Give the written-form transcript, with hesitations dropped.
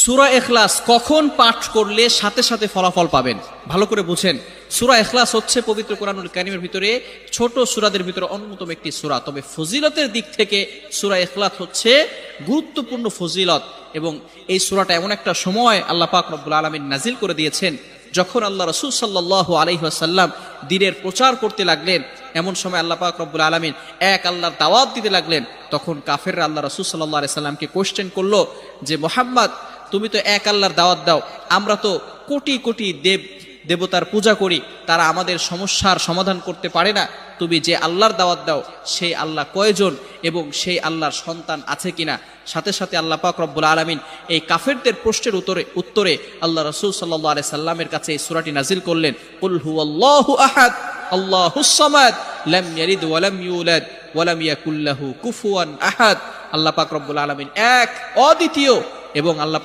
সূরা ইখলাস কখন পাঠ করলে সাথে সাথে ফলাফল পাবেন? ভালো করে বুঝেন, সূরা ইখলাস হচ্ছে পবিত্র কোরআনুল কারীমের ভিতরে ছোট সূরাদের ভিতরে অন্যতম একটি সূরা। তবে ফজিলতের দিক থেকে সূরা ইখলাস হচ্ছে গুরুত্বপূর্ণ ফজিলত, এবং এই সূরাটা এমন একটা সময় আল্লাহ পাক রব্বুল আলামিন নাজিল করে দিয়েছেন যখন আল্লাহ রাসূল সাল্লাল্লাহু আলাইহি ওয়াসাল্লাম দ্বীনের প্রচার করতে লাগলেন। এমন সময় আল্লাহ পাক রব্বুল আলামিন এক আল্লাহর দাওয়াত দিতে লাগলেন। তখন কাফেররা আল্লাহ রাসূল সাল্লাল্লাহু আলাইহি সাল্লামকে কোশ্চেন করলো যে, মুহাম্মদ, তুমি তো এক আল্লাহর দাওয়াত দাও, আমরা তো কোটি কোটি দেবতার পূজা করি, তারা আমাদের সমস্যার সমাধান করতে পারে না। তুমি যে আল্লাহর দাওয়াত দাও সেই আল্লাহ কয়জন এবং সেই আল্লাহর সন্তান আছে কিনা? সাথে সাথে আল্লাহ পাক রব্বুল আলামিন এই কাফেরদের প্রশ্নের উত্তরে আল্লাহ রাসূল সাল্লাল্লাহু আলাইহি সাল্লামের কাছে এই সূরাটি নাজিল করলেন, কুল হুয়াল্লাহু আহাদ আল্লাহুস সামাদ লাম ইয়ালিদ ওয়া লাম ইউলাদ ওয়া লাম ইয়াকুল লাহু কুফুয়ান আহাদ। আল্লাহ পাক রব্বুল আলামিন এক, অদ্বিতীয়, এবং আল্লাহ